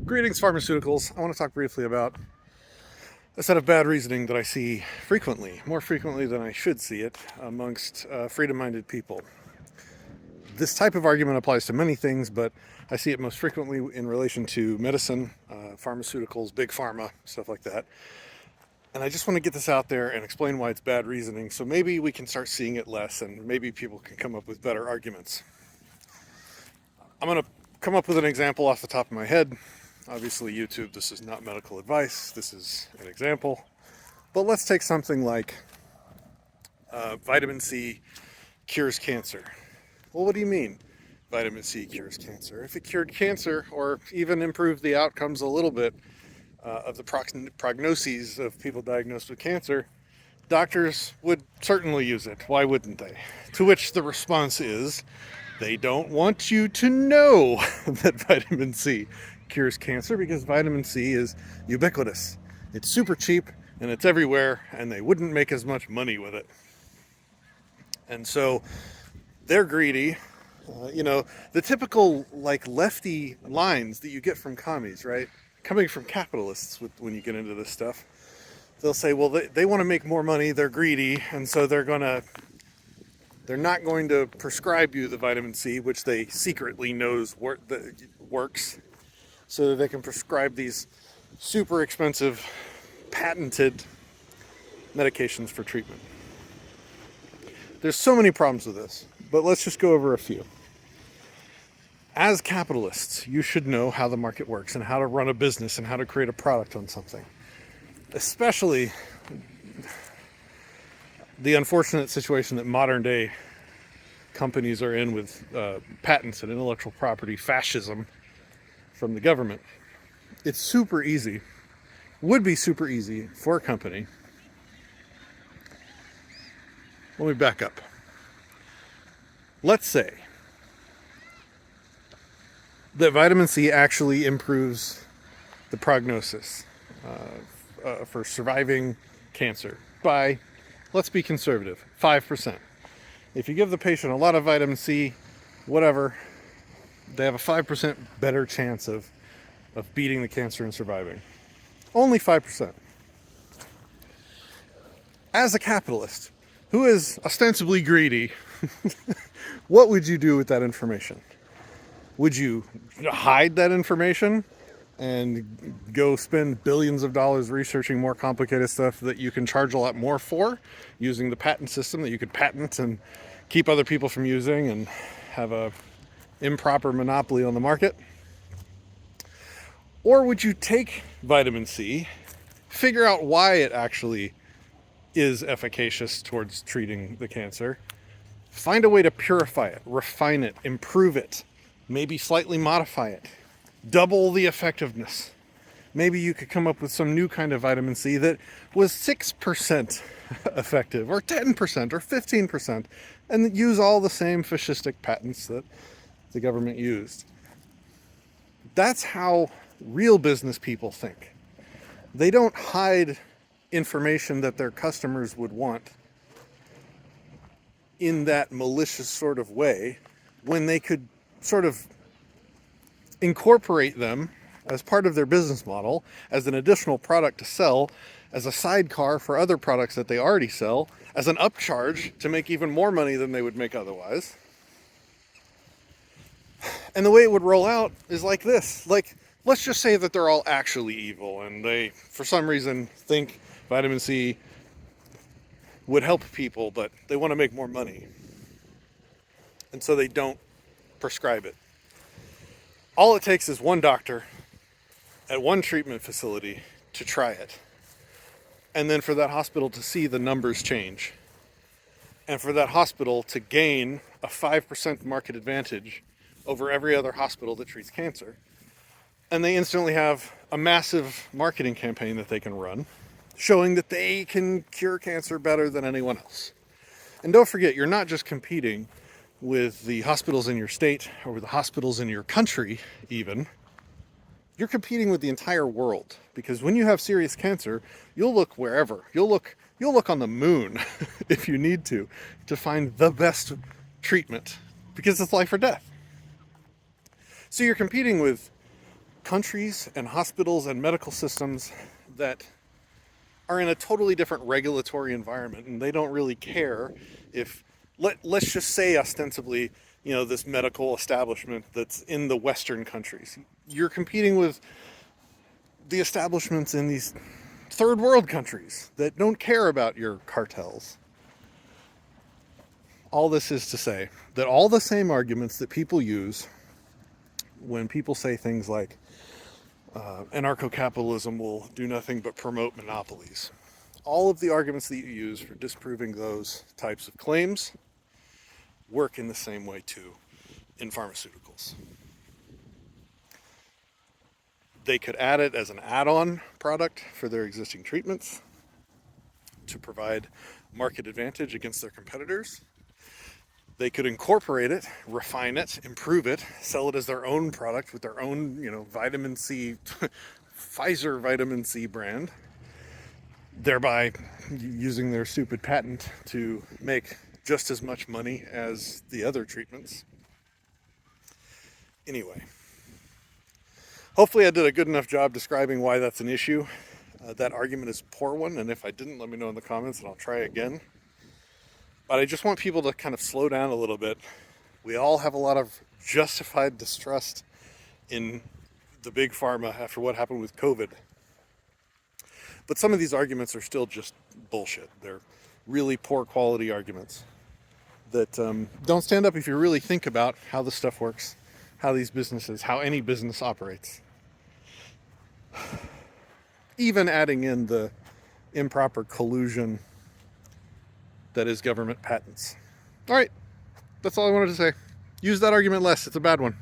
Greetings, Pharmaceuticals. I want to talk briefly about a set of bad reasoning that I see frequently, more frequently than I should see it, amongst freedom-minded people. This type of argument applies to many things, but I see it most frequently in relation to medicine, pharmaceuticals, big pharma, stuff like that. And I just want to get this out there and explain why it's bad reasoning, so maybe we can start seeing it less and maybe people can come up with better arguments. I'm going to come up with an example off the top of my head. Obviously, YouTube, this is not medical advice. This is an example. But let's take something like vitamin C cures cancer. Well, what do you mean vitamin C cures cancer? If it cured cancer or even improved the outcomes a little bit of the prognoses of people diagnosed with cancer, doctors would certainly use it. Why wouldn't they? To which the response is, they don't want you to know that vitamin C cures cancer because vitamin C is ubiquitous. It's super cheap and it's everywhere, and they wouldn't make as much money with it. And so they're greedy. The typical like lefty lines that you get from commies, right? Coming from capitalists when you get into this stuff. They'll say, well, they want to make more money, they're greedy, and so they're not going to prescribe you the vitamin C, which they secretly knows works, so that they can prescribe these super expensive, patented medications for treatment. There's so many problems with this, but let's just go over a few. As capitalists, you should know how the market works and how to run a business and how to create a product on something. Especially the unfortunate situation that modern day companies are in with patents and intellectual property fascism from the government. It's super easy, would be super easy for a company. Let me back up. Let's say that vitamin C actually improves the prognosis for surviving cancer by, let's be conservative, 5%. If you give the patient a lot of vitamin C, whatever, they have a 5% better chance of beating the cancer and surviving. Only 5%. As a capitalist who is ostensibly greedy, what would you do with that information? Would you hide that information and go spend billions of dollars researching more complicated stuff that you can charge a lot more for, using the patent system that you could patent and keep other people from using and have a improper monopoly on the market? Or would you take vitamin C, figure out why it actually is efficacious towards treating the cancer, find a way to purify it, refine it, improve it, maybe slightly modify it, double the effectiveness. Maybe you could come up with some new kind of vitamin C that was 6% effective, or 10%, or 15%, and use all the same fascistic patents that the government used. That's how real business people think. They don't hide information that their customers would want in that malicious sort of way when they could sort of incorporate them as part of their business model, as an additional product to sell, as a sidecar for other products that they already sell, as an upcharge to make even more money than they would make otherwise. And the way it would roll out is like this. Like, let's just say that they're all actually evil and they, for some reason, think vitamin C would help people, but they want to make more money. And so they don't prescribe it. All it takes is one doctor at one treatment facility to try it. And then for that hospital to see the numbers change. And for that hospital to gain a 5% market advantage over every other hospital that treats cancer. And they instantly have a massive marketing campaign that they can run, showing that they can cure cancer better than anyone else. And don't forget, you're not just competing with the hospitals in your state or with the hospitals in your country even. You're competing with the entire world, because when you have serious cancer, you'll look wherever. You'll look on the moon if you need to find the best treatment, because it's life or death. So you're competing with countries and hospitals and medical systems that are in a totally different regulatory environment, and they don't really care if, let's just say ostensibly, this medical establishment that's in the Western countries. You're competing with the establishments in these third world countries that don't care about your cartels. All this is to say that all the same arguments that people use when people say things like anarcho-capitalism will do nothing but promote monopolies, all of the arguments that you use for disproving those types of claims work in the same way too in pharmaceuticals. They could add it as an add-on product for their existing treatments to provide market advantage against their competitors. They could incorporate it, refine it, improve it, sell it as their own product with their own, vitamin C, Pfizer vitamin C brand, thereby using their stupid patent to make just as much money as the other treatments. Anyway, hopefully I did a good enough job describing why that's an issue. That argument is a poor one, and if I didn't, let me know in the comments and I'll try again. But I just want people to kind of slow down a little bit. We all have a lot of justified distrust in the big pharma after what happened with COVID. But some of these arguments are still just bullshit. They're really poor quality arguments that don't stand up if you really think about how this stuff works, how any business operates. Even adding in the improper collusion that is government patents. All right, that's all I wanted to say. Use that argument less. It's a bad one.